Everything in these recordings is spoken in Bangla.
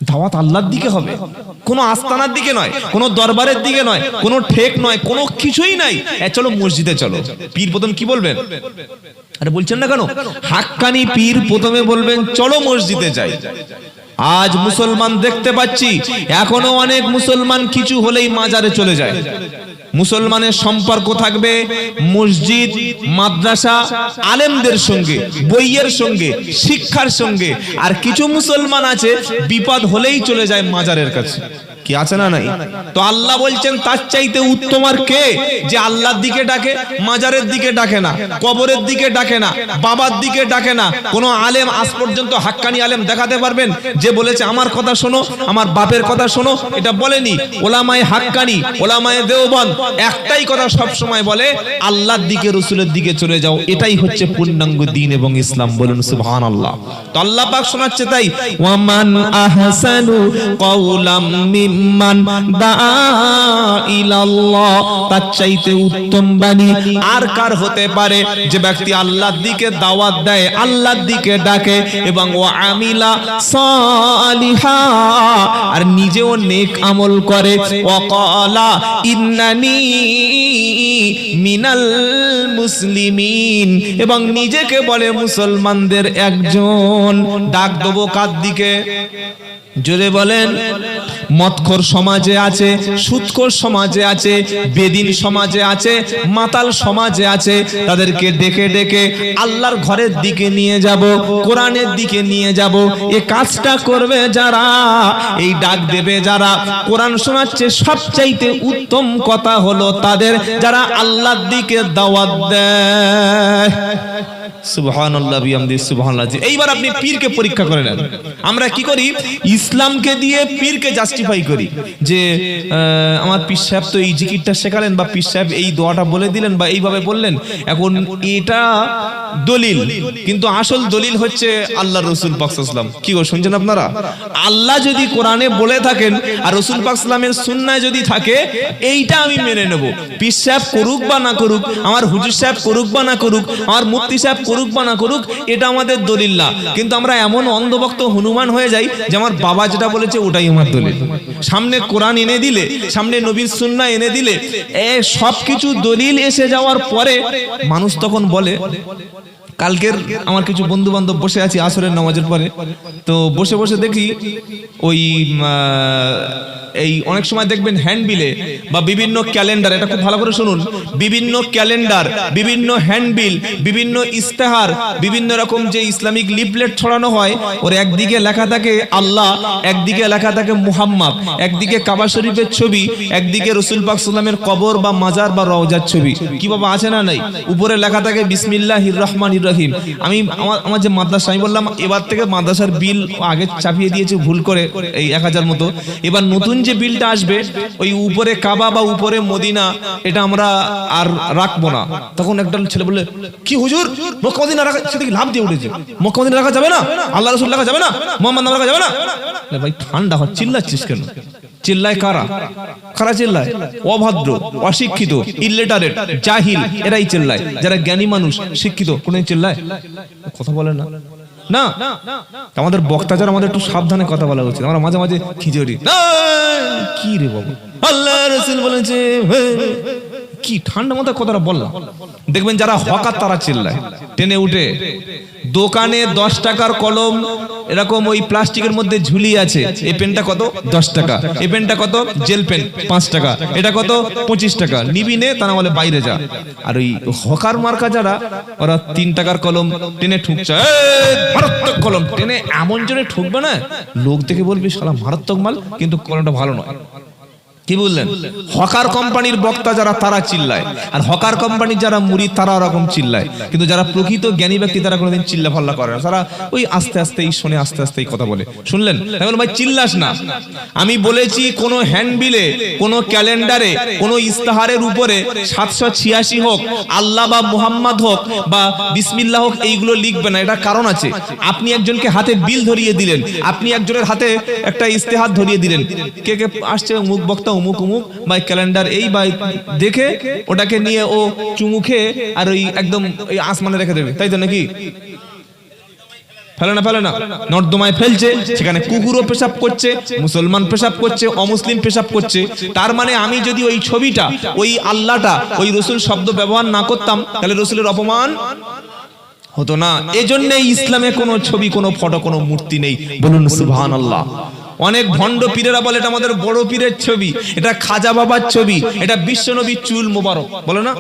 দাওয়াত আল্লাহর দিকে হবে, কোনো আস্তানার দিকে নয়, কোনো দরবারের দিকে নয়, কোনো ঠেক নয়, কোনো কিছুই নাই। চলো মসজিদে চলো। পীর প্রথম কি বলবেন? আরে বলছেন না কেন? হাক্কানি পীর প্রথমে বলবেন চলো মসজিদে যাই। আজ মুসলমান দেখতে পাচ্ছি এখনো অনেক মুসলমান কিছু হলেই মাজারে চলে যায়। মুসলমানের সম্পর্ক থাকবে মসজিদ, মাদ্রাসা, আলেমদের সঙ্গে, বইয়ের সঙ্গে, শিক্ষার সঙ্গে। আর কিছু মুসলমান আছে বিপদ হলেই চলে যায় মাজারের কাছে। কি আছে না নাই? তো আল্লাহ বলছেন তার চাইতে উত্তম আর কে, যে আল্লাহর দিকে ডাকে, মাজারের দিকে ডাকে না, কবরের দিকে ডাকে না, বাবার দিকে ডাকে না। কোন আলেম আজ পর্যন্ত হাক্কানি আলেম দেখাতে পারবেন যে বলেছে আমার কথা শোনো, আমার বাপের কথা শোনো? এটা বলেনি। ওলামায়ে হাক্কানি, ওলামায়ে দেওবন্দ একটাই কথা সব সময় বলে, আল্লাহর দিকে, রাসূলের দিকে চলে যাও। এটাই হচ্ছে পূর্ণাঙ্গ দ্বীন এবং ইসলাম। বলুন সুবহানাল্লাহ। তো আল্লাহ পাক শোনাচ্ছে তাই, ওয়ামান আহসানু কওলাম মিম্মান দাআ ইলাল্লাহ, তার চাইতে উত্তম বাণী আর কার হতে পারে যে ব্যক্তি আল্লাহর দিকে দাওয়াত দেয়, আল্লাহর দিকে ডাকে এবং ও আমিলা সালিহা, আর নিজেও নেক আমল করে, ওয়াকালা ইন্নানি মিনাল মুসলিমিন, এবং নিজেকে বলে মুসলমানদের একজন। ডাক দেবো কার দিকে? জোরে বলেন। মদখোর সমাজে আছে, সুদখোর সমাজে আছে, বেদিন সমাজে আছে, মাতাল সমাজে আছে। তাদেরকে ডেকে ডেকে আল্লাহর ঘরের দিকে নিয়ে যাব, কোরআনের দিকে নিয়ে যাব। এই কাজটা করবে যারা, এই ডাক দেবে যারা, কোরআন শোনাচ্ছে, সবচাইতে উত্তম কথা হলো তাদের যারা আল্লাহর দিকে দাওয়াত দেয়। সুবহানাল্লাহ বিহামদি সুবহানাল্লাহ। এইবার আপনি পীরকে পরীক্ষা করে নেন। আমরা কি করি? ইসলামকে দিয়ে পীরকে জাস্টিফাই করি যে আমার পীর সাহেব তো এই জিকিরটা শেখালেন, বা পীর সাহেব এই দোয়াটা বলে দিলেন, বা এইভাবে বললেন। এখন এটা দলিল, কিন্তু আসল দলিল হচ্ছে আল্লাহ রাসূল পাক সাল্লাল্লাহু আলাইহি ওয়াসাল্লাম। কি গো শুনছেন আপনারা? আল্লাহ যদি কোরআনে বলে থাকেন আর রাসূল পাক সাল্লাল্লাহু আলাইহি ওয়াসাল্লামের সুন্নায় যদি থাকে, এইটা আমি মেনে নেব। পীর সাহেব করুক বা না করুক, আমার হুজুর সাহেব করুক বা না করুক, আমার মুফতি সাহেব করুক বা না করুক, এটা আমাদের দলিল না। কিন্তু আমরা এমন অন্ধভক্ত হনুমান হয়ে যাই যে আমার বাবা যেটা বলেছে ওটাই আমার দলিল। সামনে কোরআন এনে দিলে, সামনে নবীর সুন্নাহ এনে দিলে, সবকিছু দলিল এসে যাওয়ার পরে মানুষ তখন বলে, কালকের আমার কিছু বন্ধু বান্ধব বসে আছি আসরের নামাজের পরে, তো বসে বসে দেখি ওই এই অনেক সময় দেখবেন হ্যান্ডবিলে বা বিভিন্ন ক্যালেন্ডার, এটা খুব ভালো করে শুনুন, বিভিন্ন ক্যালেন্ডার, বিভিন্ন হ্যান্ডবিল, বিভিন্ন ইস্তেহার, বিভিন্ন রকম যে ইসলামিক লিফলেট ছড়ানো হয়, ওর একদিকে লেখা থাকে আল্লাহ, একদিকে লেখা থাকে মুহাম্মদ, একদিকে কাবা শরীফের ছবি, একদিকে রাসূল পাক সাল্লামের কবর বা মাজার বা রওজার ছবি। কি বাবা আছে না নাই? উপরে লেখা থাকে বিসমিল্লাহির রহমানির রহিম। আমি আমার যে মাদ্রাসা, আমি বললাম এবার থেকে মাদ্রাসার বিল আগে চাপিয়ে দিয়েছি ভুল করে এই 1000 মতো। এবার নতুন যে বিলটা আসবে, ওই উপরে কাবা বা উপরে মদিনা, এটা আমরা আর রাখবো না। তখন একদল ছেলে বললে, কি হুজুর মক্কা মদিনা রাখা, সেদিকে লাভ দিয়ে উঠেছে, মক্কা মদিনা রাখা যাবে না, আল্লাহ রাসূল রাখা যাবে না, মুহাম্মদ নাম রাখা যাবে না? ভাই ঠান্ডা হয়, চিল্লাচ্ছিস কেন? চিল্লায় কারা? কারা চিল্লায়? অভদ্র, অশিক্ষিত, ইলিটারেট, জাহিল, এরাই চিল্লায়। যারা জ্ঞানী মানুষ, শিক্ষিত, কোনদিন চিল্লায়? কথা বলে না। না, আমাদের বক্তা যারা, আমাদের একটু সাবধানে কথা বলা উচিত। আমরা মাঝে মাঝে খিচুড়ি, কি রে বাবু, আল্লাহ রাসূল বলেছে, কি ঠান্ডা মাথায় কথাটা বললাম। দেখবেন যারা হকার তারা চিল্লায় টেনে উঠে। দোকানে 10 টাকার কলম এরকম ওই প্লাস্টিকের মধ্যে ঝুলিয়ে আছে, এই পেনটা কত? 10 টাকা। এই পেনটা কত? জেল পেন 5 টাকা। এটা কত? 25 টাকা। নিবি নে, তা না বলে বাইরে যা। আর ওই হকার মার্কা যারা, ওরা 3 টাকার কলম টেনে ঠুকছে, মারাত্মক কলম টেনে এমন জোরে ঠুকবে না, লোক দেখে বলবি শালা মারাত্মক মাল, কিন্তু কলমটা ভালো নয়। কি বললেন? হকার কোম্পানির বক্তা যারা, তারা চিল্লায়। আর হকার কোম্পানির যারা মুরিদ, তারা ওরকম চিল্লায়। কিন্তু যারা প্রকৃত জ্ঞানী ব্যক্তি, তারা কোনোদিন চিল্লা ফাল্লা করে না। তারা ওই আস্তে আস্তেই শোনে, আস্তে আস্তেই কথা বলে। শুনলেন? ভাই চিল্লাস না। আমি বলেছি কোন হ্যান্ডবিলে, কোন ক্যালেন্ডারে, কোন ইস্তাহারের উপরে 786 হোক, আল্লাহ বা মুহাম্মদ হোক বা বিসমিল্লাহ হোক, এইগুলো লিখবে না। এটা কারণ আছে। আপনি একজনকে হাতে বিল ধরিয়ে দিলেন, আপনি একজনের হাতে একটা ইস্তেহার ধরিয়ে দিলেন, কে কে আসছে মুখ বক্তা অমুক অমুক বা ক্যালেন্ডার এই বা দেখে ওটাকে নিয়ে ও চুমু খেয়ে আর ওই একদম ওই আসমানে রেখে দেবে, তাই তো নাকি? ফেলে না, নর্দমায় ফেলছে, সেখানে কুকুরও পেশাব করছে, মুসলমান পেশাব করছে, অমুসলিম পেশাব করছে। তার মানে আমি যদি ওই ছবিটা, ওই আল্লাহটা, ওই রসুল শব্দ ব্যবহার না করতাম, তাহলে রসুলের অপমান হতো না। এজন্য ইসলামে কোনো ছবি, কোনো ফটো, কোনো মূর্তি নেই। বলুন সুবহানাল্লাহ। অনেক ভণ্ড পীরেরা বলে এটা আমাদের বড় পীরের ছবি, এটা খাজা বাবার ছবি, এটা বিশ্বনবীর চুল মোবারক, বলে না?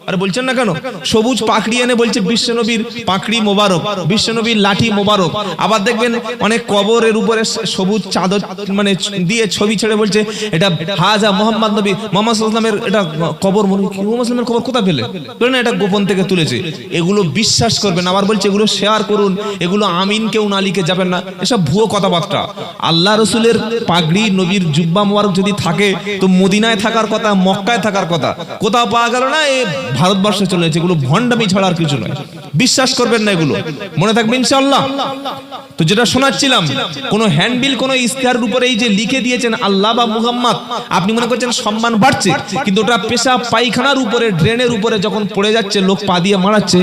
আরে বলছেন না কেন? সবুজ পাকড়ি এনে বলছে বিশ্বনবীর পাকড়ি মোবারক, বিশ্বনবীর লাঠি মোবারক। আবার দেখবেন অনেক কবরের উপরে সবুজ চাদর মানে দিয়ে ছবি ছেড়ে বলছে এটা হাজা মোহাম্মদ নবী মুহাম্মদ সাল্লাল্লাহু আলাইহি ওয়াসাল্লামের এটা কবর। মুসলমানের কবর কোথা পেলে? বলে না এটা গোপন থেকে তুলেছে। এগুলো বিশ্বাস করবেন। আবার বলছে এগুলো শেয়ার করুন, এগুলো আমিন কেউ না লিখে যাবেন না। এসব ভুয়ো কথাবার্তা। আল্লাহ রসুলের পাগড়ি, নবীর জুব্বা মোবারক যদি থাকে তো মদিনায় থাকার কথা, মক্কায় থাকার কথা। কোথাও পাওয়া গেল না, এ ভারতবর্ষে চলে যাচ্ছে। এগুলো ভণ্ডামি ছাড়া আর কিছু নয়। বিশ্বাস করবেন না এগুলো, মনে থাকবে ইনশাআল্লাহ। তো যেটা শোনাচ্ছিলাম, কোন হ্যান্ডবিল, কোন ইস্তেহারের উপরে এই যে লিখে দিয়েছেন আল্লাহ বা মুহাম্মদ, আপনি মনে করছেন সম্মান বাড়ছে, কিন্তু ওটা পেশাব পায়খানার উপরে, ড্রেনের উপরে যখন পড়ে যাচ্ছে, লোক পা দিয়ে মারাচ্ছে,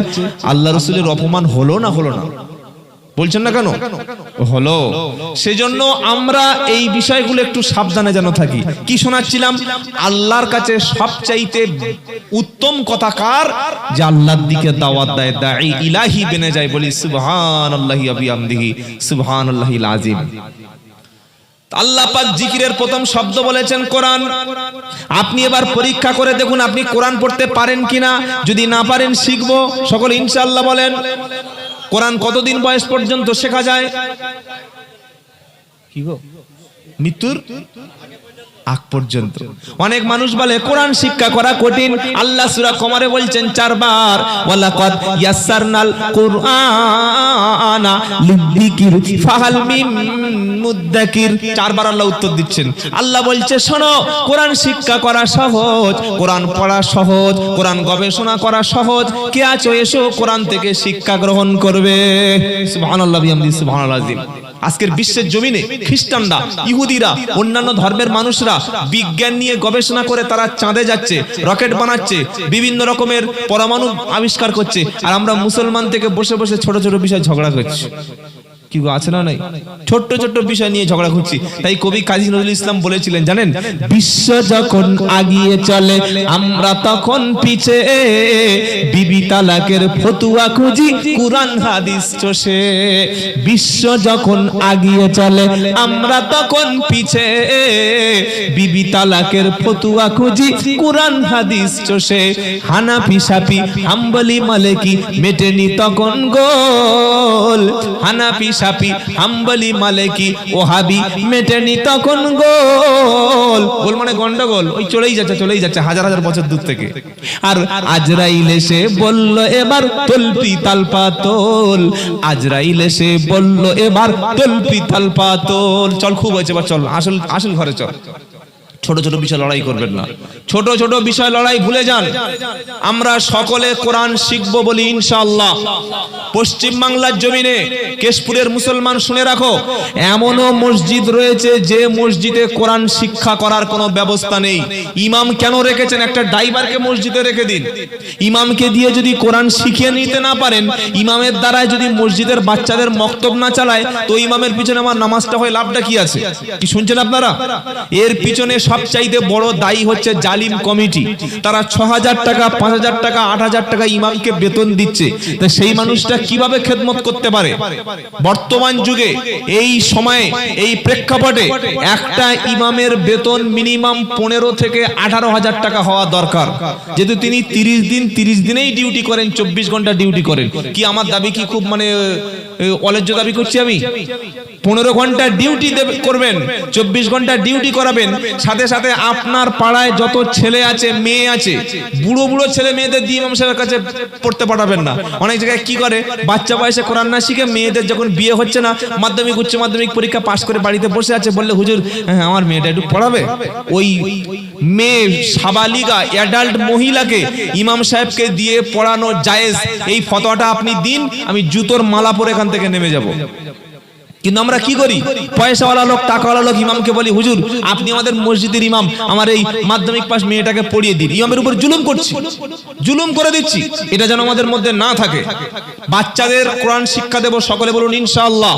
আল্লাহ রসুলের অপমান হলো না? হলো না? বলছেন না কেন? হলো। সেজন্য আমরা এই বিষয়গুলো একটু সাবধানে যেন থাকি। কি শোনাচ্ছিলাম? আল্লাহর কাছে সবচাইতে উত্তম কথা কার? যে আল্লাহর দিকে দাওয়াত দেয়, দাঈ ইলাহি বেনে যায়। বলি সুবহানাল্লাহি ওয়া বিহামদিহি সুবহানাল্লাহিল আযীম। আল্লাহ পাক জিকিরের প্রথম শব্দ বলেছেন কোরআন। আপনি এবার পরীক্ষা করে দেখুন আপনি কোরআন পড়তে পারেন কিনা। যদি না পারেন শিখবো সকলে ইনশাআল্লাহ বলেন। কোরআন কতদিন বয়স পর্যন্ত শেখা যায়? কি গো? মৃত্যুর আগ পর্যন্ত। অনেক মানুষ বলে কোরআন শিক্ষা করা কঠিন। আল্লাহ সূরা কমারে বলছেন 4 বার, ওয়ালাকাদ ইয়াসসারনাল কুরআনা লিযিকির ফাহাল মিন মুদ্দাকির। 4 বার আল্লাহ উত্তর দিচ্ছেন। আল্লাহ বলছে শোনো, কোরআন শিক্ষা করা সহজ, কোরআন পড়া সহজ, কোরআন গবেষণা করা সহজ। কে আছো এসো কোরআন থেকে শিক্ষা গ্রহণ করবে। সুবহানাল্লাহ বিহামদিহি সুবহানাল্লাহ আযীম। আজকের বিশ্বের জমিনে খ্রিস্টানরা, ইহুদিরা, অন্যান্য ধর্মের মানুষরা বিজ্ঞান নিয়ে গবেষণা করে তারা চাঁদে যাচ্ছে, রকেট বানাচ্ছে, বিভিন্ন রকমের পরমাণু আবিষ্কার করছে, আর আমরা মুসলমান থেকে বসে বসে ছোট ছোট বিষয় ঝগড়া করছি। কি আছে না নাই? ছোট্ট ছোট্ট বিষয় নিয়ে ঝগড়া করছি। তাই কবি কাজী নজরুল ইসলাম বলেছিলেন জানেন, বিশ্ব যখন আগিয়ে চলে আমরা তখন পিছে, বিবি তালাকের ফতুয়া খুঁজি কুরআন হাদিস চষে। বিশ্ব যখন আগিয়ে চলে আমরা তখন পিছে, বিবি তালাকের ফতুয়া খুঁজি কুরআন হাদিস চষে। হানাফি শাফি হাম্বলি মালিকি মেটেনি তখন গোল, হানাফি শাফি হাম্বলি মালিকি ওহাবি মেটেনি তখন গোল। গোল মানে গন্ডগোল, ওই চলেই যাচ্ছে হাজার হাজার বছর দূর থেকে। আর আজরাইল এসে বলল এবার তলপি তালপাতল, আজরাইল এসে বলল এবার তলপি তালপাতল। চল খুব হয়েছে, এবার চল আসল ঘরে চল। ছোট ছোট বিষয় লড়াই করবেন না, ছোট ছোট বিষয় লড়াই ভুলে যান। আমরা সকলে কোরআন শিখব বলি ইনশাআল্লাহ। পশ্চিম বাংলার জমিনে কেশপুরের মুসলমান শুনে রাখো, এমনও মসজিদ রয়েছে যে মসজিদে কোরআন শিক্ষা করার কোনো ব্যবস্থা নেই। ইমাম কেন রেখেছেন? একটা ড্রাইভারকে মসজিদে রেখে দিন। ইমামকে দিয়ে যদি কোরআন শিখিয়ে নিতে না পারেন, ইমামের দ্বারাই যদি মসজিদের বাচ্চাদের মক্তব না চালায়, তো ইমামের পিছনে আমার নামাজটা হয় লাভটা কি আছে? কি শুনছেন আপনারা? এর পিছনে সবচাইতে বড় দায়ী হচ্ছে জালিম কমিটি। তারা ৬০০০ টাকা, ৫০০০ টাকা, ৮০০০ টাকা ইমামকে বেতন দিচ্ছে। তা সেই মানুষটা কিভাবে খেদমত করতে পারে? বর্তমান যুগে এই সময়ে এই প্রেক্ষাপটে একটা ইমামের বেতন মিনিমাম ১৫ থেকে ১৮,০০০ টাকা হওয়া দরকার। যেহেতু তিনি ৩০ দিনেই ডিউটি করেন, ২৪ ঘন্টা ডিউটি করেন। কি আমার দাবি কি খুব মানে অলেজ্জ দাবি করছি আমি? 15 ঘন্টা ডিউটি করবেন, 24 ঘন্টা ডিউটি করাবেন। সাথে সাথে আপনার পাড়ায় যত ছেলে আছে, মেয়ে আছে, বুড়ো বুড়ো ছেলে মেয়েদের দিয়ে ইমাম সাহেবের কাছে পড়তে পাঠাবেন না। অনেক জায়গায় কি করে, বাচ্চা বয়সে কোরআন না শিখে মেয়েদের যখন বিয়ে হচ্ছে না, মাধ্যমিক উচ্চ মাধ্যমিক পরীক্ষা পাশ করে বাড়িতে বসে আছে, বললে হুজুর হ্যাঁ আমার মেয়েটা একটু পড়াবে। ওই মেয়ে সাবালিগা অ্যাডাল্ট মহিলাকে ইমাম সাহেবকে দিয়ে পড়ানো জায়েজ, এই ফতোয়াটা আপনি দিন, আমি জুতোর মালা পরে এখান থেকে নেমে যাব। কিন্তু আমরা কি করি, পয়সাওয়ালা লোক, টাকাওয়ালা লোক ইমামকে বলি, হুজুর আপনি আমাদের মসজিদের ইমাম, আমার এই মাধ্যমিক পাস মেয়েটাকে পড়িয়ে দিন। ইমামের উপর জুলুম করছি, জুলুম করে দিচ্ছি। এটা যেন আমাদের মধ্যে না থাকে। বাচ্চাদের কোরআন শিক্ষা দেব, সকলে বলুন ইনশাআল্লাহ।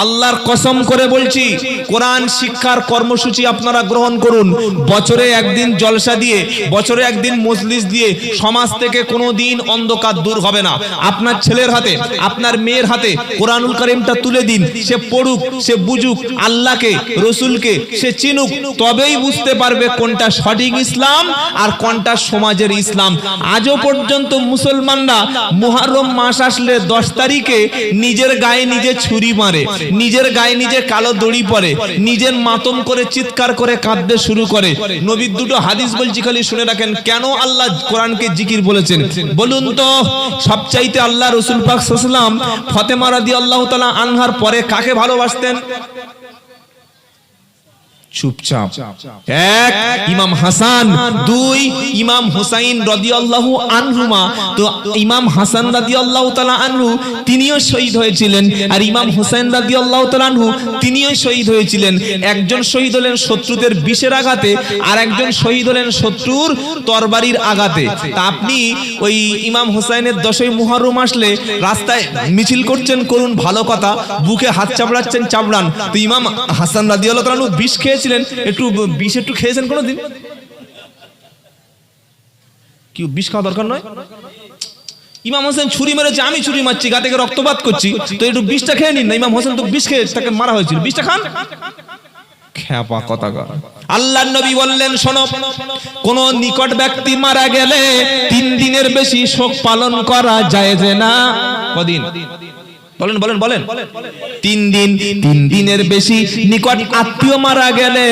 আল্লাহর কসম করে বলছি, কোরআন শিক্ষার কর্মসূচি আপনারা গ্রহণ করুন। বছরে একদিন জলসা দিয়ে, বছরে একদিন মজলিস দিয়ে সমাজ থেকে কোনোদিন অন্ধকার দূর হবে না। আপনার ছেলের হাতে, আপনার মেয়ের হাতে কোরআনুল কারীমটা তুলে দিন। সে পড়ুক, সে বুঝুক আল্লাহকে, রসুলকে সে চিনুক, তবেই বুঝতে পারবে কোনটা সঠিক ইসলাম আর কোনটা সমাজের ইসলাম। আজও পর্যন্ত মুসলমানরা মুহররম মাস আসলে 10 তারিখে নিজের গায়ে নিজে ছুরি মারে, নিজের গায়ে নিজে কালো দড়ি পরে, নিজের মাতম করে চিৎকার করে কাঁদতে শুরু করে। নবীর দুটো হাদিস বলছি, খালি শুনে রাখেন, কেন আল্লাহ কোরআনকে জিকির বলেছেন বলুন তো? সবচাইতে আল্লাহ রসুল পাক সাল্লাল্লাহু আলাইহি ওয়াসাল্লাম ফাতেমা রাদিয়াল্লাহু তাআলা আনহার পরে কাকে ভালোবাসতেন? চুপচাপ। এক, ইমাম হাসান। দুই, ইমাম হুসাইন রাদিয়াল্লাহু আনহুমা। তো ইমাম হাসান রাদিয়াল্লাহু তাআলা আনহু তিনিও শহীদ হয়েছিলেন, আর ইমাম হুসাইন রাদিয়াল্লাহু তাআলা আনহু তিনিও শহীদ হয়েছিলেন। একজন শহীদ হলেন শত্রুদের বিষের আঘাতে, আর একজন শহীদ হলেন শত্রুর তরবারির আঘাতে। তা আপনি ওই ইমাম হুসাইনের 10ই মুহররম আসলে রাস্তায় মিছিল করছেন, করুন, ভালো কথা, বুকে হাত চাপড়াচ্ছেন, চাপড়ান। তো ইমাম হাসান রাদিয়াল্লাহু তাআলা আনহু বিষ খেয়েছিলেন, একটু বিষ একটু খেয়েছেন কোনোদিন? কি বিষ খাওয়া দরকার নয়? ইমাম হোসেন ছুরি মেরেছে, আমি ছুরি মারছি, গা থেকে রক্তপাত করছি, তো একটু বিষটা খেয়ে নিন না। ইমাম হোসেন তো বিষ খেয়ে তাকে মারা হয়েছিল, বিষটা খান। খ্যাপা কথাকার। আল্লাহর নবী বললেন, শোনো, কোন নিকট ব্যক্তি মারা গেলে 3 দিনের বেশি শোক পালন করা জায়েজ না। কদিন? বলেন বলেন বলেন। 3 দিন। 3 দিনের বেশি নিকট আত্মীয় মারা গেলে,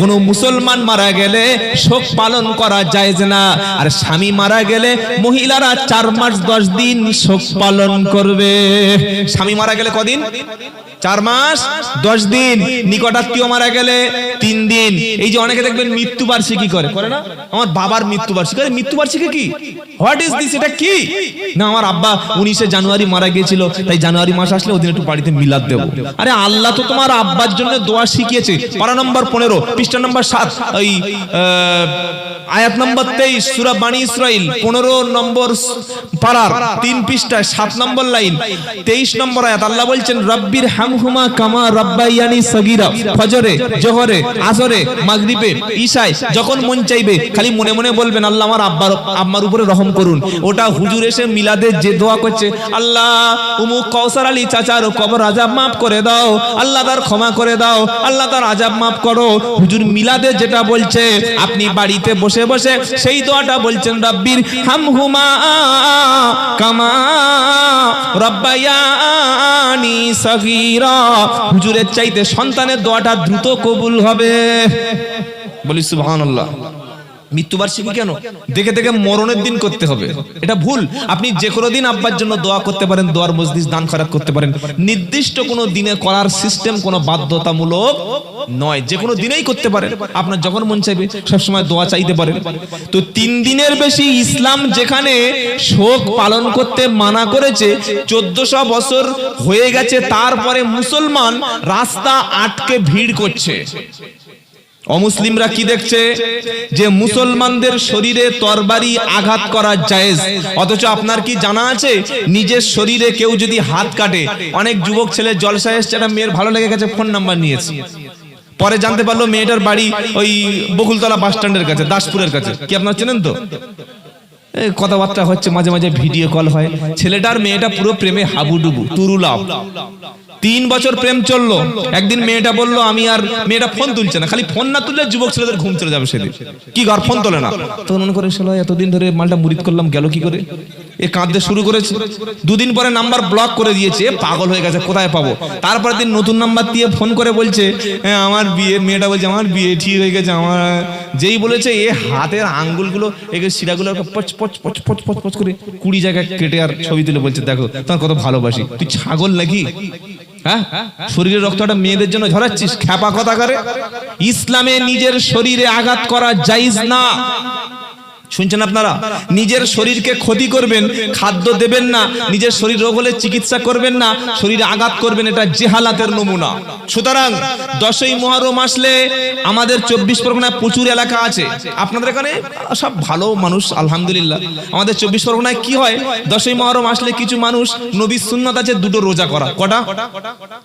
কোন মুসলমান মারা গেলে শোক পালন করা জায়েজ না। আর স্বামী মারা গেলে মহিলারা 4 মাস 10 দিন শোক পালন করবে। স্বামী মারা গেলে কদিন? 4 মাস 10 দিন। নিকট আত্মীয় মারা গেলে 3 দিন। এই যে অনেকে দেখবেন মৃত্যুবার্ষিকী করে, করে না? আমার বাবার মৃত্যুবার্ষিকী। মৃত্যুবার্ষিকী কি? What is this? এটা কি? না, আমার আব্বা 19শে জানুয়ারি মারা গিয়েছিল, তাই জানুয়ারি মাস আসলে ওদিন একটু বাড়িতে মিলাদ দেব। আরে আল্লাহ তো তোমার আব্বার জন্য দোয়া শিখিয়েছে। পারা নম্বর 15, পৃষ্ঠা নম্বর 7, ওই আয়াত নম্বর 23, সূরা বানী ইসরাইল 15 নম্বর পারার 3 পৃষ্ঠায় 7 নম্বর লাইন, 23 নম্বর আয়াত। আল্লাহ বলছেন, রব্বির হামহুমা কামা রাব্বায়ানি সগীরা। ফজরে, জোহরে, আসরে, মাগরিবে, ঈশায় যখন মন চাইবে খালি মনে মনে বলবেন, আল্লাহ আমার আম্মার উপরে রহম করুন। ওটা হুজুর এসে মিলাদে যে দোয়া করছে, আল্লাহ উমুক কৌসার আলী চাচার কবর আযাব মাফ করে দাও, আল্লাহ তার ক্ষমা করে দাও, আল্লাহ তার আযাব মাফ করো। হুজুর মিলাদে যেটা বলছে, আপনি বাড়িতে বসে বসে সেই দোয়াটা বলছেন, রব্বির হামহুমা কামা রাব্বায়ানি সগীরা। হুজুরের চাইতে সন্তানের দোয়াটা দ্রুত কবুল হবে। বলি সুবহানাল্লাহ। মৃত্যুবার্ষিকী কেন? দেখে দেখে মরণের দিন করতে হবে, এটা ভুল। আপনি যে কোনো দিন আব্বার জন্য দোয়া করতে পারেন, দোয়ার মজলিস দান খয়রাত করতে পারেন। নির্দিষ্ট কোনো দিনে করার সিস্টেম কোনো বাধ্যতামূলক নয়, যে কোনো দিনেই করতে পারেন। আপনার যখন মন চাইবে সবসময় দোয়া চাইতে পারেন। তো 3 দিনের বেশি ইসলাম যেখানে শোক পালন করতে মানা করেছে, 1400 বছর হয়ে গেছে, তারপরে মুসলমান রাস্তা আটকে ভিড় করছে। অমুসলিমরা কি দেখছে? যে মুসলমানদের শরীরে তরবারি আঘাত করা জায়েজ। অথচ আপনার কি জানা আছে, নিজের শরীরে কেউ যদি হাত কাটে, অনেক যুবক ছেলে জলসায় এসছে, একটা মেয়ের ভালো লেগে গেছে, ফোন নাম্বার নিয়েছে, পরে জানতে পারলো মেয়েটার বাড়ি ওই বকুলতলা বাস স্ট্যান্ডের কাছে, দাসপুরের কাছে। কি আপনারা চেনেন তো? কথাবার্তা হচ্ছে, মাঝে মাঝে ভিডিও কল হয়। ছেলেটার মেয়েটা পুরো প্রেমে হাবুডুবু, তুরুলাও। 3 বছর প্রেম চললো। একদিন মেয়েটা বললো আমি আর, মেয়েটা ফোন তুলছে না, খালি ফোন না তুললে যুবক ছেলেদের ঘুম চলে যাবে সেদিন। কি ঘর ফোন তোলে না, তখন মনে করে শালা এতদিন ধরে মালটা মুরিদ করলাম, গেল কি করে? এ কাঁদতে শুরু করেছে। 2 দিন পরে নাম্বার ব্লক করে দিয়েছে, পাগল হয়ে গেছে, কোথায় পাবো? তারপর দিন নতুন নাম্বার দিয়ে ফোন করে বলছে, হ্যাঁ আমার বিয়ে, মেয়েটা বলছে আমার বিয়ে ঠিক হয়ে গেছে। আমার যেই বলেছে, এ হাতের আঙ্গুলগুলো, এগুলো শিরাগুলো পচ পচ পচ পচ পচ পচ করে 20 জায়গায় কেটে আর ছবি তুলে বলছে, দেখো তোমার কত ভালোবাসি। তুই ছাগল নাকি? হ্যাঁ, শরীরের রক্তটা মেয়েদের জন্য ঝরাচ্ছিস? খ্যাপা কথা করে। ইসলামে নিজের শরীরে আঘাত করা জায়েজ না। শুনছেন আপনারা? নিজের শরীরকে ক্ষতি করবেন, খাদ্য দেবেন না, নিজের শরীর রোগ হলে চিকিৎসা করবেন না, শরীরে আঘাত করবেন, এটা জেহালাতের নমুনা। সুতরাং 10ই মুহররম আসলে আমাদের 24 পরগনায় প্রচুর এলাকা আছে, আপনাদের এখানে সব ভালো মানুষ আলহামদুলিল্লাহ। আমাদের 24 পরগনায় কি হয়, 10ই মুহররম আসলে কিছু মানুষ, নবীর সুন্নাত আছে দুটো রোজা করা। কটা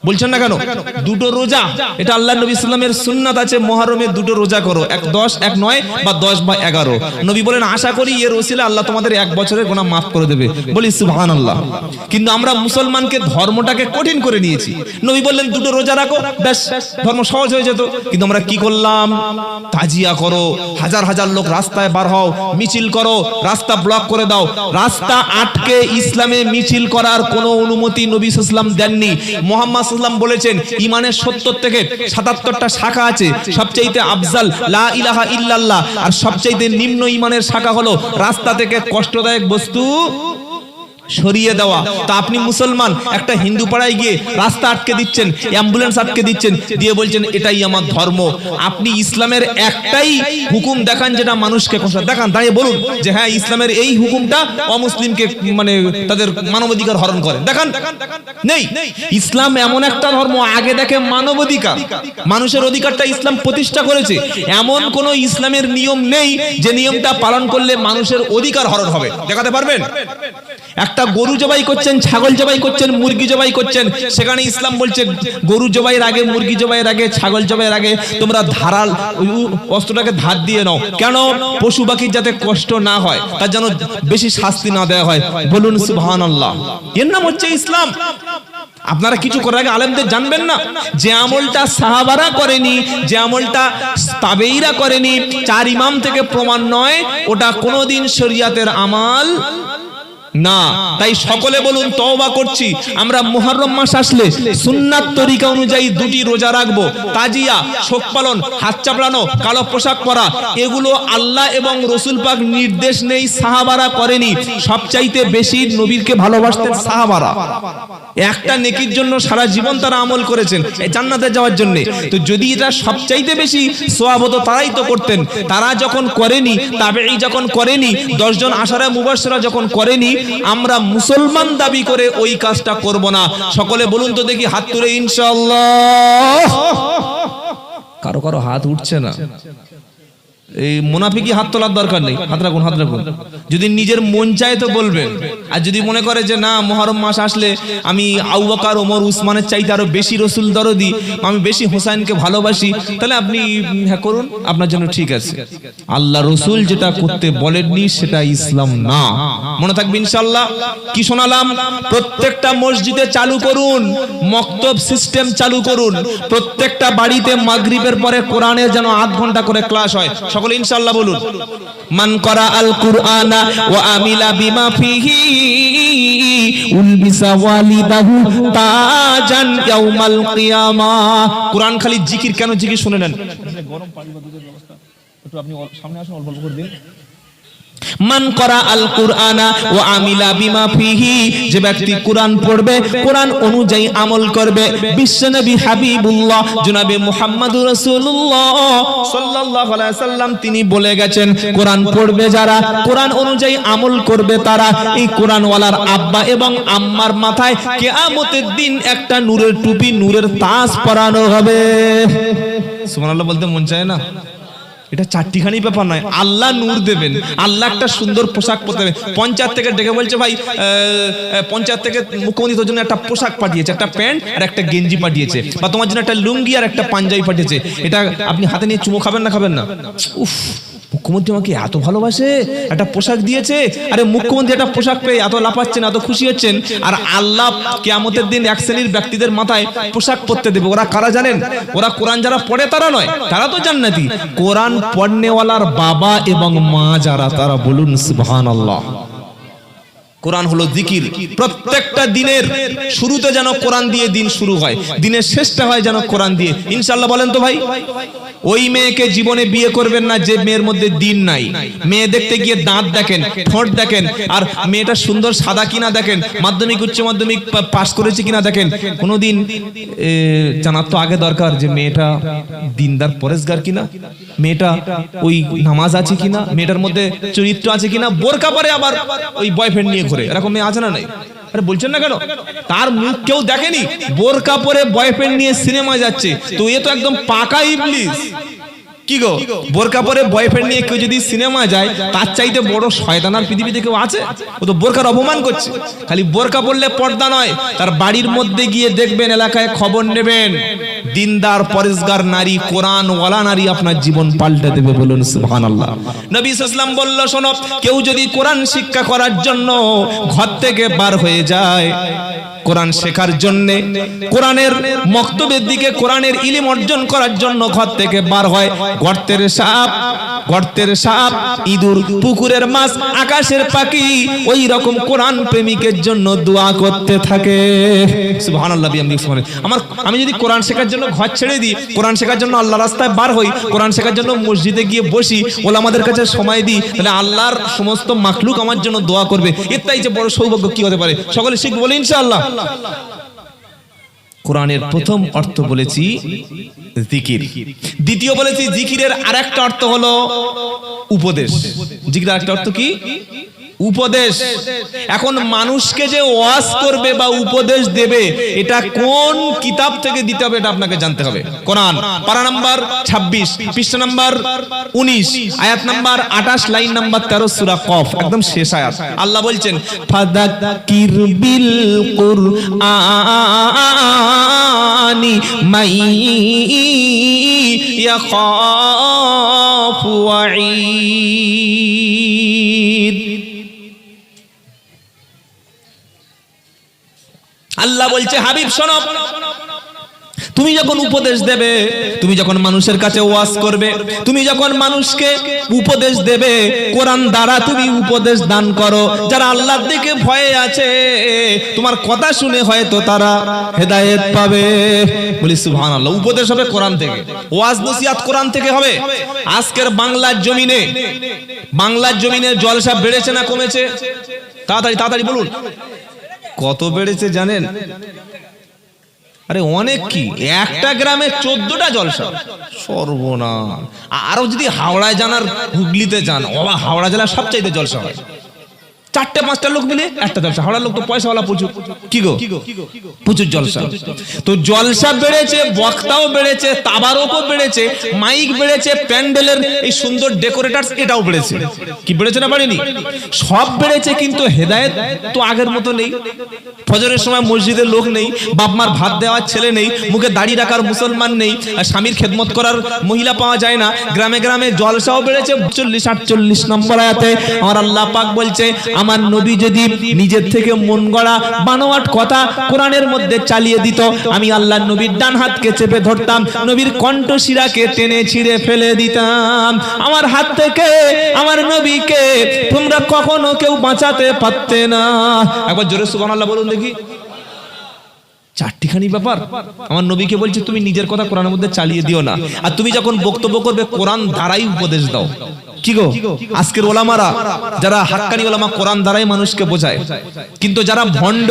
বলছেন না কেন? দুটো রোজা, এটা আল্লাহর নবী সাল্লাল্লাহু আলাইহি ওয়াসাল্লামের সুন্নাত আছে, মুহররমে দুটো রোজা করো, এক 10 এক 9 বা 10 বা 11। নবী বলেন আশা করি এর ওসিলা আল্লাহ তোমাদের 1 বছরের গুনাহ মাফ করে দেবে। বলি সুবহানাল্লাহ। কিন্তু আমরা মুসলমানকে ধর্মটাকে কঠিন করে নিয়েছি। নবী বললেন দুটো রোজা রাখো, ব্যাস ধর্ম সহজ হয়ে যেত। কিন্তু আমরা কি করলাম? তাজিয়া করো, হাজার হাজার লোক রাস্তায় বার হও, মিছিল করো, রাস্তা ব্লক করে দাও। রাস্তা আটকে ইসলামে মিছিল করার কোনো অনুমতি নবী সাল্লাল্লাহু আলাইহি ওয়াসাল্লাম দেননি। মুহাম্মদ সাল্লাল্লাহু আলাইহি ওয়াসাল্লাম বলেছেন ঈমানের 70 থেকে 77টা শাখা আছে, সবচেয়ে আফজাল লা ইলাহা ইল্লাল্লাহ, আর সবচেয়ে নিম্ন ঈমানের শাখা হলো রাস্তা থেকে কষ্টদায়ক বস্তু সরিয়ে দেওয়া। তা আপনি মুসলমান একটা হিন্দু পাড়ায় গিয়ে রাস্তা আটকে দিচ্ছেন, অ্যাম্বুলেন্স আটকে দিচ্ছেন, দিয়ে বলছেন এটাই আমার ধর্ম। আপনি ইসলামের একটাই হুকুম দেখান যেটা মানুষকে কষ্ট দেখান, দাঁড়িয়ে বলুন যে হ্যাঁ ইসলামের এই হুকুমটা অমুসলিমকে মানে তাদের মানবাধিকার হরণ করে, দেখান। নেই। ইসলাম এমন একটা ধর্ম, আগে দেখে মানবাধিকার, মানুষের অধিকারটা ইসলাম প্রতিষ্ঠা করেছে। এমন কোন ইসলামের নিয়ম নেই যে নিয়মটা পালন করলে মানুষের অধিকার হরণ হবে, দেখাতে পারবেন? একটা গরু জবাই করছেন, ছাগল জবাই করছেন, মুরগি জবাই করছেন, সেখানে ইসলাম বলছে গরু জবাইয়ের আগে, মুরগি জবাইয়ের আগে, ছাগল জবাইয়ের আগে তোমরা ধারাল অস্ত্রটাকে ধার দিয়ে নাও। কেন? পশু পাখির যাতে কষ্ট না হয়, তার যেন বেশি শাস্তি না দেওয়া হয়। বলুন সুবহানাল্লাহ। এর নাম হচ্ছে ইসলাম। আপনারা কিছু করার আগে আলেমদের জানবেন না যে আমলটা সাহাবারা করেনি, যে আমলটা তাবেঈরা করেনি, 4 ইমাম থেকে প্রমাণ নয়, ওটা কোনোদিন শরীয়তের আমল না। তাই সকলে বলুন তওবা করছি, আমরা মুহররম মাস আসলে সুন্নাত তরিকা অনুযায়ী 2টি রোজা রাখবো। তাজিয়া, শোক পালন, হাত চাপড়ানো, কালো পোশাক পরা, এগুলো আল্লাহ এবং রাসূল পাক নির্দেশ নেই, সাহাবারা করেনি। সবচাইতে বেশি নবীকে ভালোবাসতেন সাহাবারা। একটা নেকির জন্য সারা জীবন তারা আমল করেছেন, এই জান্নাতে যাওয়ার জন্য। তো যদি এটা সবচাইতে বেশি সওয়াব হতো তারাই তো করতেন। তারা যখন করেনি, তাবেঈ যখন করেনি, 10 জন আশারা মুবাশশিরা যখন করেনি, আমরা মুসলমান দাবি করে ওই কাজটা করব না। সকলে বলুন তো দেখি হাত তুলে ইনশাআল্লাহ। কারো কারো হাত উঠছে না। এই মুনাফিকি হাত তোলার দরকার নেই, হাত রাখুন, হাত রাখুন। যদি নিজের মন চায় তো বলবেন, আর যদি মনে করে যে না মুহররম মাস আসলে আমি আবু বকর, ওমর, উসমানের চাইতে আরো বেশি রাসূল দরদি, আমি বেশি হোসেনকে ভালোবাসি, তাহলে আপনি হ্যাঁ করুন, আপনার জন্য ঠিক আছে। আল্লাহ রাসূল যেটা করতে বলেননি সেটা ইসলাম না, মনে থাকবে ইনশাআল্লাহ। কি শোনালাম? প্রত্যেকটা মসজিদে চালু করুন, মক্তব সিস্টেম চালু করুন, প্রত্যেকটা বাড়িতে মাগরিবের পরে কোরআনের যেন 8 ঘন্টা করে ক্লাস হয়। সকলে ইনশাআল্লাহ বলুন। মান করা আল কুরআনা ওয়া আমিলা বিমা ফিহি উলবিসা ওয়ালিদাহু তাজান ইয়াউমাল কিয়ামাহ। কুরআন খালি জিকির, কেন জিকির শুনে নেন। গরম পানি বা দুধের ব্যবস্থা একটু আপনি সামনে আসুন, অল্প অল্প করে দিন। মান করা আল কুরআনা ওয়া আমিলা বিমা ফিহি, যে ব্যক্তি কুরআন পড়বে, কুরআন অনুযায়ী আমল করবে, বিশ্বনবী হাবিবুল্লাহ জনাবে মুহাম্মদুর রাসূলুল্লাহ সাল্লাল্লাহু আলাইহি সাল্লাম তিনি বলে গেছেন, কুরআন পড়বে যারা, কুরআন অনুযায়ী আমল করবে তারা, এই কুরআনওয়ালার আব্বা এবং আম্মার মাথায় কিয়ামতের দিন একটা নূরের টুপি, নূরের তাজ পরানো হবে। সুবহানাল্লাহ বলতে মন চায় না? এটা চারটিখানি ব্যাপার নয়, আল্লাহ নূর দেবেন, আল্লাহ একটা সুন্দর পোশাক পরতে হবে। পঞ্চায়েত থেকে ডেকে বলছে ভাই, পঞ্চায়েত থেকে মুখ্যমন্ত্রী তোর জন্য একটা পোশাক পাঠিয়েছে, একটা প্যান্ট আর একটা গেঞ্জি পাঠিয়েছে, বা তোমার জন্য একটা লুঙ্গি আর একটা পাঞ্জাবি পাঠিয়েছে, এটা আপনি হাতে নিয়ে চুমো খাবেন না? খাবেন না? উফ, মুখ্যমন্ত্রী আমাকে এত ভালোবাসে, একটা পোশাক দিয়েছে। আরে মুখ্যমন্ত্রী একটা পোশাক পেয়ে এত লাফাচ্ছেন, এত খুশি হচ্ছেন, আর আল্লাহ কিয়ামতের দিন এক শ্রেণীর ব্যক্তিদের মাথায় পোশাক পরতে দেবে। ওরা কারা জানেন? ওরা কোরআন যারা পড়ে তারা নয়, তারা তো জান্নাতি। কোরআন পড়নেওয়ালার বাবা এবং মা যারা, তারা বলুন সুবহানাল্লাহ। কোরআন হলো জিকির। প্রত্যেকটা দিনের শুরুতে যেন কোরআন দিয়ে দিন শুরু হয়, দিনের শেষটা হয় যেন কোরআন দিয়ে। ইনশাআল্লাহ বলেন তো ভাই? ওই মেয়েকে জীবনে বিয়ে করবেন না যে মেয়ের মধ্যে দিন নাই। মেয়ে দেখতে গিয়ে দাঁত দেখেন, ঠোঁট দেখেন, আর মেয়েটা সুন্দর সাদা কিনা দেখেন, মাধ্যমিক উচ্চ মাধ্যমিক পাস করেছে কিনা দেখেন। কোনোদিন জানার তো আগে দরকার যে মেয়েটা দিনদার পরেশগার কিনা, মেয়েটা ওই নামাজ আছে কিনা, মেয়েটার মধ্যে চরিত্র আছে কিনা। বোরকা পরে আবার ওই বয়ফ্রেন্ড নিয়ে ঘুরে, এরকম মেয়ে আছে না নাই? আরে বলছেন না কেন? তার মুখ কেউ দেখেনি, বোরকা পরে বয়ফ্রেন্ড নিয়ে সিনেমা যাচ্ছে, তো এ তো একদম পাকা ইবলিস। কি গো, বোরকা পরে বয়ফ্রেন্ড নিয়ে কেউ যদি সিনেমা যায়, তার চাইতে বড় শয়তান আর পৃথিবীতে কেউ আছে? ও তো বোরকার অপমান করছে। খালি বোরকা পরলে পর্দা নয়, তার বাড়ির মধ্যে গিয়ে দেখবেন, এলাকায় খবর নেবেন, দিনদার পরেশগার নারী, কোরআন ওয়ালা নারী আপনার জীবন পাল্টে দেবে। বলুন সুবহানাল্লাহ। নবী সাল্লাল্লাহু আলাইহি ওয়াসাল্লাম বলল, শোনো, কেউ যদি কোরআন শিক্ষা করার জন্য ঘর থেকে বার হয়ে যায়, কোরআন শেখার জন্য, কোরআনের মক্তবের দিকে, কোরআনের ইলম অর্জন করার জন্য ঘর থেকে বার হয়, গর্তের সাপ, ইঁদুর, পুকুরের মাছ, আকাশের পাখি ওই রকম কোরআন প্রেমিকের জন্য দোয়া করতে থাকে। সুবহানাল্লাহ। আমি যদি কোরআন শেখার জন্য ঘর ছেড়ে দিই, কোরআন শেখার জন্য আল্লাহর রাস্তায় বার হই, কোরআন শেখার জন্য মসজিদে গিয়ে বসি, ওলামাদের কাছে সময় দিই, তাহলে আল্লাহর সমস্ত মাখলুক আমার জন্য দোয়া করবে। এর তাই যে বড় সৌভাগ্য কি হতে পারে? সকলে শিখব বলে ইনশাআল্লাহ। কোরআনের প্রথম অর্থ বলেছি জিকির, দ্বিতীয় বলেছি জিকিরের আরেকটা অর্থ হলো উপদেশ। জিকিরের আরেকটা অর্থ কি? উপদেশ। এখন মানুষকে যে ওয়াজ করবে বা উপদেশ দেবে, এটা কোন কিতাব থেকে দিতে হবে এটা আপনাকে জানতে হবে। কোরআন, পারা নাম্বার 26, পৃষ্ঠা নাম্বার 19, আয়াত নাম্বার 28, লাইন নাম্বার 13, সূরা কফ, একদম শেষ আয়াত। আল্লাহ বলছেন, ফাযাক্কির বিল কুরআনি মাই ইয়াখাফু ওয়াঈদ। আল্লাহ বলছে, হাবিব শোনো, তুমি যখন উপদেশ দেবে, তুমি যখন মানুষের কাছে ওয়াজ করবে, তুমি যখন মানুষকে উপদেশ দেবে, কোরআন দ্বারা তুমি উপদেশ দান করো। যারা আল্লাহর দিকে ভয়ে আছে, তোমার কথা শুনে হয়তো তারা হেদায়েত পাবে। বলি সুবহানাল্লাহ। উপদেশ হবে কোরআন থেকে, ওয়াজ নসিহত কোরআন থেকে হবে। আজকের বাংলার জমিনে জলসা বেড়েছে না কমেছে? তাড়াতাড়ি বলুন। কত বেড়েছে জানেন? আরে অনেক। কি একটা গ্রামে 14টা জলসা? সর্বনাশ। আরো যদি হাওড়ায় যান আর হুগলিতে যান, হাওড়া জেলার সবচাইতে জলসা হয়। 4-5টা লোক মিলে একটা জলসা। হাওড়ার লোক তো পয়সাওয়ালা প্রচুর। কি গো, প্রচুর জলসা। তো জলসা বেড়েছে, বক্তাও বেড়েছে, তাবারকও বেড়েছে, মাইক বেড়েছে, প্যান্ডেলের এই সুন্দর ডেকোরেটরস এটাও বেড়েছে। কি বেড়েছে না বাড়েনি? সব বেড়েছে, কিন্তু হেদায়েত তো আগের মতো নেই। ফজরের সময় মসজিদের লোক নেই, বাপ মার ভাত দেওয়ার ছেলে নেই, মুখে দাড়ি রাখার মুসলমান নেই, স্বামীর খেদমত করার মহিলা পাওয়া যায় না। গ্রামে গ্রামে জলসাও বেড়েছে। 48 নম্বর আয়াতে আমার আল্লাহ পাক বলছে, আমার নবী যদি নিজের থেকে মন গড়া বানোয়াট কথা কোরআনের মধ্যে চালিয়ে দিত, আমি আল্লাহর নবীর ডান হাতকে চেপে ধরতাম, নবীর কণ্ঠশিরাকে টেনে ছিঁড়ে ফেলে দিতাম। আমার হাত থেকে আমার নবীকে তোমরা কখনো কেউ বাঁচাতে পারতে না। একবার জোরে সুবহানাল্লাহ বলুন দেখি। চারটিখানি ব্যাপার। আমার নবীকে বলছে, তুমি নিজের কথা কোরআনের মধ্যে চালিয়ে দিও না, আর তুমি যখন বক্তব্য করবে কোরআন দ্বারাই উপদেশ দাও। কি গো, আজকের ওলামারা যারা হাক্কানি ওলামা, কোরআন দ্বারাই মানুষকে বোঝায়। কিন্তু যারা ভণ্ড,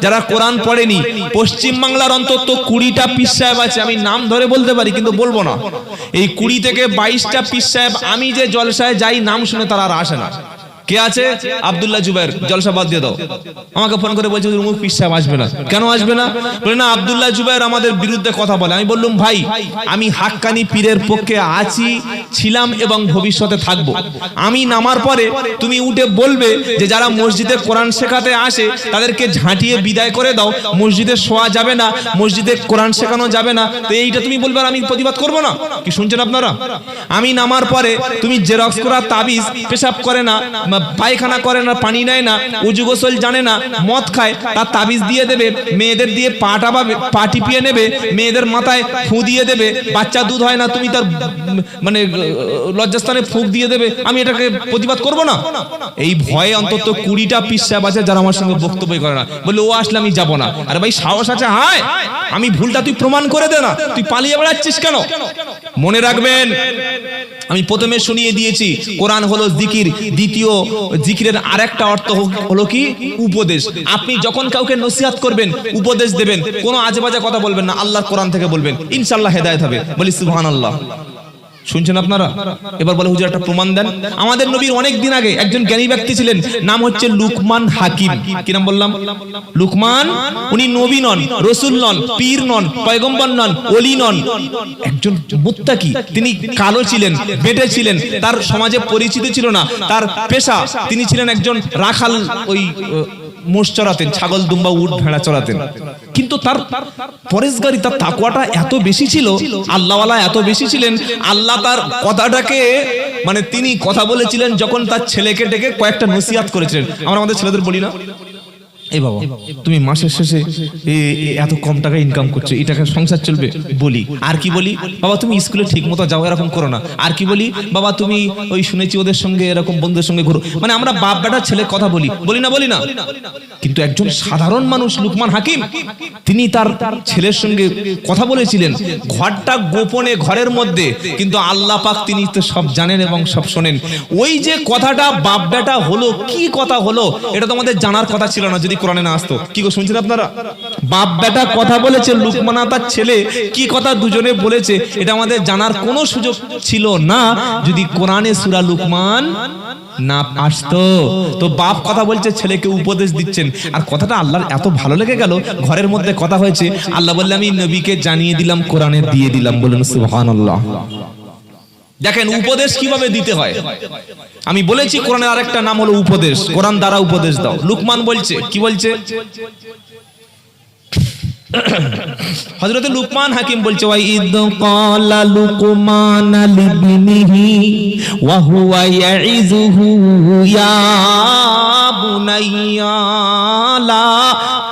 যারা কোরআন পড়েনি, পশ্চিম বাংলার অন্তত 20টা পীর সাহেব আছে, আমি নাম ধরে বলতে পারি কিন্তু বলবো না। এই 20 থেকে 22টা পীর সাহেব আমি যে জলসায় যাই, নাম শুনে তারা আর আসে না। কে আছে? আব্দুল্লাহ জুবাইর, জলসা বাদ দিয়ে দাও। আমাকে ফোন করে বলছে, মুখ পীর সাহেব আসবে না। কেন আসবে না? বলে না, আব্দুল্লাহ জুবাইর আমাদের বিরুদ্ধে কথা বলে। আমি বললাম, ভাই, আমি হাক্কানি পীরের পক্ষে আছি, ছিলাম এবং ভবিষ্যতে থাকবো। আমি নামার পরে তুমি উঠে বলবে যে যারা মসজিদে কোরআন শেখাতে আসে তাদেরকে ঝাঁটিয়ে বিদায় করে দাও, মসজিদে শোয়া যাবে না, মসজিদে কোরআন শেখানো যাবে না। তো এইটা তুমি বলবে আর আমি প্রতিবাদ করবো না? কি শুনছেন আপনারা? আমি নামার পরে তুমি জেরক্স করা তাবিজ পেশাব করে না, পায়খানা করে না, পানি নেয় না, উজু গোসল জানে না, মদ খায়, তার তাবিজ দিয়ে দেবে, মেয়েদের দিয়ে পা টিপিয়ে নেবে, মেয়েদের মাথায় ফু দিয়ে দেবে, বাচ্চা দুধ হয় না, তুমি তার মানে লজ্জাস্থানে ফুঁক দিয়ে দেবে, আমি এটাকে প্রতিবাদ করব না? এই ভয়ে অন্তত 20টা পীর সাহেব আছে যারা আমার সঙ্গে বক্তব্য করে না, বলে ও আসলে আমি যাব না। আরে ভাই সাহস আছে, হায় আমি ভুলটা তুই প্রমাণ করে দে না, তুই পালিয়ে বেড়াচ্ছিস কেন? মনে রাখবেন, আমি প্রথমে শুনিয়ে দিয়েছি কোরআন হলো জিকির, দ্বিতীয় জিকিরের আরেকটা অর্থ হলো কি? উপদেশ। আপনি যখন কাউকে নসিহত করবেন, উপদেশ দেবেন, কোনো আজেবাজে কথা বলবেন না, আল্লাহর কোরআন থেকে বলবেন, ইনশাআল্লাহ হেদায়েত হবে। বলি সুবহানাল্লাহ। শুনছেন আপনারা? এবার বলে হুজুর একটা প্রমাণ দেন। আমাদের নবীর অনেক দিন আগে একজন জ্ঞানী ব্যক্তি ছিলেন, নাম হচ্ছে লুকমান হাকিম। কি নাম বললাম? লুকমান। উনি নবী নন, রাসূল নন, পীর নন, পয়গম্বর নন, ওলি নন, একজন মুত্তাকি। তিনি কালো ছিলেন, বেটে ছিলেন, তার সমাজে পরিচিত ছিল না, তার পেশা তিনি ছিলেন একজন রাখাল, ওই মোষ চড়াতেন, ছাগল, দুম্বা, উট, ভেড়া চড়াতেন। কিন্তু তার পরেশগারি, তার তাকওয়াটা এত বেশি ছিল, আল্লাহওয়ালা এত বেশি ছিলেন, আল্লাহ তার কথাটাকে মানে তিনি কথা বলেছিলেন যখন তার ছেলেকে ডেকে কয়েকটা নসিহত করেছিলেন। আমরা আমাদের ছেলেদের বলি না, এই বাবা তুমি মাসের শেষে এত কম টাকা ইনকাম করছো, এই টাকা সংসার চলবে? বলি। আর কি বলি? বাবা তুমি স্কুলে ঠিক মতো যাও, এরকম করো না। আর কি বলি? বাবা তুমি ওই শুনেছি ওদের সঙ্গে এরকম বন্ধুদের সঙ্গে ঘুরো। মানে আমরা বাপ বেটা ছেলে কথা বলি, বলি না? বলি না? কিন্তু একজন সাধারণ মানুষ লুকমান হাকিম, তিনি তার ছেলের সঙ্গে কথা বলেছিলেন ঘরটা গোপনে, ঘরের মধ্যে, কিন্তু আল্লাহ পাক তিনি তো সব জানেন এবং সব শোনেন। ওই যে কথাটা বাপ বেটা হলো, কি কথা হলো, এটা তো আমাদের জানার কথা ছিল না যদি কোরআনে না আসতো। কি গো শুনছেন আপনারা? বাপ বেটা কথা বলেছে, লুকমান তার ছেলে কি কথা দুজনে বলেছে, এটা আমাদের জানার কোনো সুযোগ ছিল না যদি কোরআনে সূরা লুকমান না আসতো। তো বাপ কথা বলছে, ছেলেকে উপদেশ দিচ্ছেন, আর কথাটা আল্লাহর এত ভালো লেগে গেল, ঘরের মধ্যে কথা হয়েছে, আল্লাহ বললেন আমি নবীকে জানিয়ে দিলাম, কোরআনে দিয়ে দিলাম। বলুন সুবহানাল্লাহ। দেখেন উপদেশ কিভাবে দিতে হয়। আমি বলেছি কোরআনের আরেকটা নাম হলো উপদেশ, কোরআন দ্বারা উপদেশ দাও। লুকমান বলছে, কি বলছে? হযরত লুকমান হাকিম বলছে, ওয়া ইদ ক্বালা লুকমান লিবনিহি ওয়া হুয়া ইয়াইযুহু ইয়া বুনাইয়া লা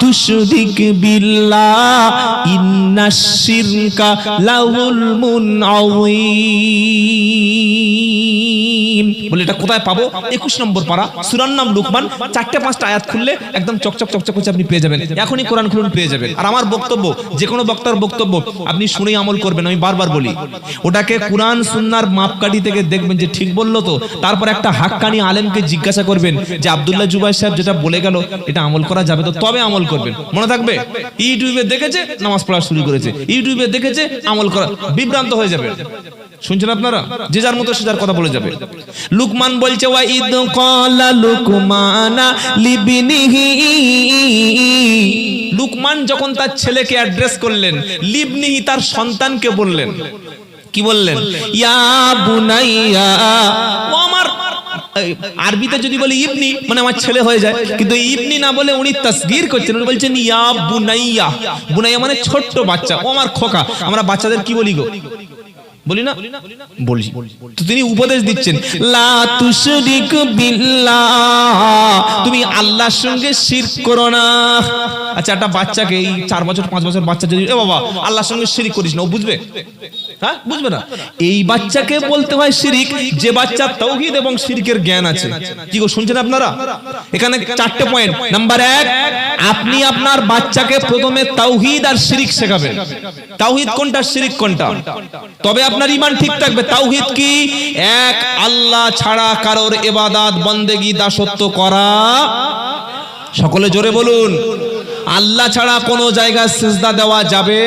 তুশরিক বিল্লাহ ইন্নাশ শিরকা লাযুলমুন আযীম। বলে এটা কোথায় পাবো? 21 নম্বর পারা, সূরার নাম লুকমান, 4-5টা আয়াত খুললে একদম চকচক চকচক করে আপনি পেয়ে যাবেন। এখনই কোরআন খুলুন, পেয়ে যাবেন। আর আমার বক্তব্য, যে কোনো বক্তার বক্তব্য আপনি শুনেই আমল করবেন। আমি বারবার বলি, ওটাকে কোরআন সুন্নাহর মাপকাঠি থেকে দেখবেন যে ঠিক বললো তো, তারপর একটা হাক্কানি আলেমকে জিজ্ঞাসা করবেন যে আব্দুল্লাহ জুবাইর সাহেব যেটা বলে গেল এটা আমল করা যাবে তো? তবে আমল করবেন। মনে থাকবে, ইউটিউবে দেখেছে নামাজ পড়া শুরু করেছে, ইউটিউবে দেখেছে আমল করা, বিভ্রান্ত হয়ে যাবে। শুনছেন আপনারা? যে যার মতো সে যার কথা বলে যাবে। লুকমান বলছে, ওয়া ইদ ক্বালা লুকমানা লিবনিহি, লুকমান যখন তার ছেলেকে অ্যাড্রেস করলেন, লিবনিহি তার সন্তানকে বললেন, কি বললেন? ইয়া বুনাইয়া। ও আমার, আরবিতে যদি বলি ইবনি মানে আমার ছেলে হয়ে যায়, কিন্তু ইবনি না বলে উনি তাসগীর করছেন, উনি বলছেন ইয়া বুনাইয়া। বুনাইয়া মানে ছোট্ট বাচ্চা, ও আমার খোকা। আমরা বাচ্চাদের কি বলি গো? বলি না? বলি। তো তিনি উপদেশ দিচ্ছেন, লা তুশরিক বিল্লাহ, তুমি আল্লাহর সঙ্গে শিরক করো না। আচ্ছা, একটা বাচ্চাকে, এই 4 বছর 5 বছর বাচ্চা যদি এ বাবা আল্লাহর সঙ্গে শিরক করিস না, ও বুঝবে? হ্যাঁ, বুঝবে না। এই বাচ্চাকে বলতে হয় শিরক যে বাচ্চা তাওহীদ এবং শিরকের জ্ঞান আছে। কি গো শুনছেন আপনারা? এখানে 4টে পয়েন্ট। নাম্বার 1, আপনি আপনার বাচ্চাকে প্রথমে তাওহীদ আর শিরক শেখাবেন। তাওহীদ কোনটা, শিরক কোনটা, তবে আপনার ঈমান ঠিক থাকবে। তাওহীদ কি? এক আল্লাহ ছাড়া কারোর ইবাদত বন্দেগী দাসত্ব করা। সকলে জোরে বলুন, আল্লাহ ছাড়া কোনো জায়গায় সিজদা দেওয়া যাবে,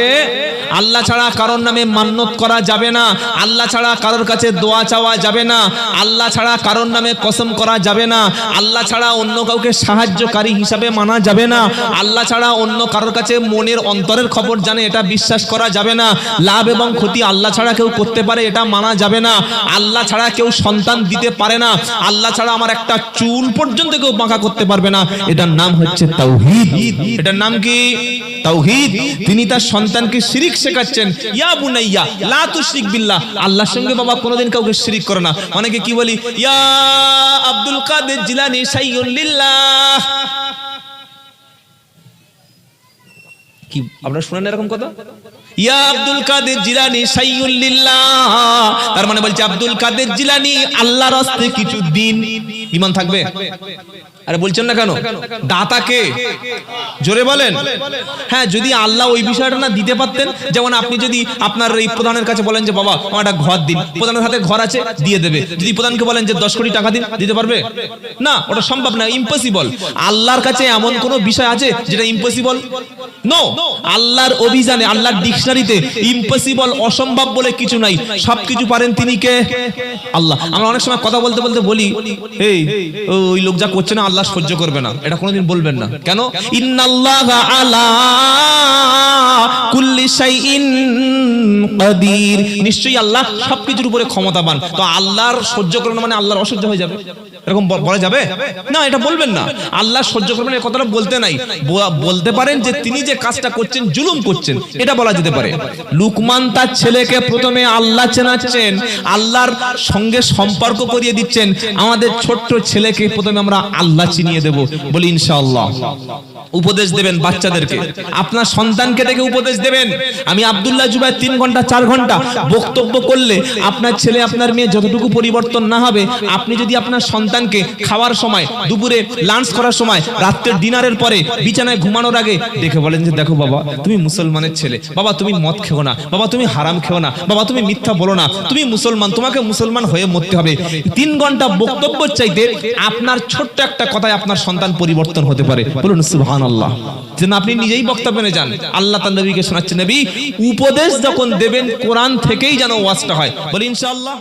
আল্লাহ ছাড়া কারোর নামে মান্নত করা যাবে না, আল্লাহ ছাড়া কারোর কাছে দোয়া চাওয়া যাবে না, আল্লাহ ছাড়া কারোর নামে কসম করা যাবে না, আল্লাহ ছাড়া অন্য কাউকে সাহায্যকারী হিসাবে মানা যাবে না, আল্লাহ ছাড়া অন্য কারোর কাছে মনের অন্তরের খবর জানে এটা বিশ্বাস করা যাবে না, লাভ এবং ক্ষতি আল্লাহ ছাড়া কেউ করতে পারে এটা মানা যাবে না, আল্লাহ ছাড়া কেউ সন্তান দিতে পারে না, আল্লাহ ছাড়া আমার একটা চুল পর্যন্ত কেউ বাঁকা করতে পারবে না। এটার নাম হচ্ছে তাওহীদ। এটার নাম কি? তাওহীদ। তিনি তার সন্তানকে শিরক শেখাচ্ছেন, ইয়া বুনাইয়া লা তুশরিক বিল্লাহ, আল্লাহর সঙ্গে বাবা কোনোদিন কাউকে শিরিক করো না। অনেকে কি বলি, ইয়া আব্দুল কাদের জিলানী শাইউল লিল্লাহ, কি আপনারা শুনেন এরকম কথা? ইয়া আব্দুল কাদের জিলানী শাইউল লিল্লাহ, তার মানে বলছে আব্দুল কাদের জিলানী আল্লাহর রাস্তায় কিছু দিন। ঈমান থাকবে? আরে বলছেন না কেন? দাতাকে জোরে বলেন। হ্যাঁ, যদি আল্লাহ ওই বিষয়টা না দিতে পারতেন, যেমন আপনি যদি আপনার এই প্রধানের কাছে বলেন যে বাবা আমার একটা ঘর দিন, প্রধানের হাতে ঘর আছে দিয়ে দেবে। যদি প্রধানকে বলেন যে 10 কোটি টাকা দিন, দিতে পারবে না? ওটা সম্ভব না, ইম্পসিবল। আল্লাহর কাছে এমন কোন বিষয় আছে যেটা ইম্পসিবল? নো। আল্লাহর অভিযানে, আল্লাহর ডিকশনারিতে ইম্পসিবল, অসম্ভব বলে কিছু নাই। সবকিছু পারেন তিনি কে? আল্লাহ। আমরা অনেক সময় কথা বলতে বলতে বলি, এই ওই লোক যা করছে না আল্লাহ সহ্য করবে না, এটা কোনোদিন বলবেন না। কেন? ইন্নাল্লাহা আলা কুল্লি শাইইন কাদির, নিশ্চয়ই আল্লাহ সবকিছুর উপরে ক্ষমতাবান। তো আল্লাহর সহ্য করবে না মানে আল্লাহর অসহ্য হয়ে যাবে, এরকম বলা যাবে না? এটা বলবেন না। আল্লাহ সহ্য করবেন এই কথাটা বলতে নাই, বলতে পারেন যে তিনি যে কাজটা করছেন জুলুম করছেন, এটা বলা যেতে পারে। লুকমান তার ছেলেকে প্রথমে আল্লাহ চেনাচ্ছেন, আল্লাহর সঙ্গে সম্পর্ক করিয়ে দিচ্ছেন। আমাদের ছোট্ট ছেলেকে প্রথমে আমরা আল্লাহ চিনিয়ে দেব, বলি ইনশাআল্লাহ। উপদেশ দেবেন বাচ্চাদেরকে, আপনার সন্তানকে দেখে উপদেশ দেবেন। আমি আব্দুল্লাহ জুবায়ের 3 ঘন্টা 4 ঘন্টা বক্তব্য করলে আপনার ছেলে আপনার মেয়ে যতটুকু পরিবর্তন না হবে, আপনি যদি আপনার সন্তানকে খাওয়ার সময়, দুপুরে লাঞ্চ করার সময়, রাত্রের ডিনারের পরে, বিছানায় ঘুমানোর আগে দেখে বলেন যে দেখো বাবা তুমি মুসলমানের ছেলে, বাবা তুমি মদ খেও না, বাবা তুমি হারাম খেও না, বাবা তুমি মিথ্যা বলো না, তুমি মুসলমান, তোমাকে মুসলমান হয়ে মরতে হবে। 3 ঘন্টা বক্তব্য চাইতে আপনার ছোট্ট একটা কথায় আপনার সন্তান পরিবর্তন হতে পারে। বলুন সুবহানাল্লাহ। যেন আপনি নিজেই বক্তব্য নিয়ে যান, আল্লাহ তার নবীকে শোনাচ্ছেন। নবী উপদেশ যখন দেবেন কোরআন থেকেই যেন ওয়াজটা হয়, বলি ইনশাআল্লাহ।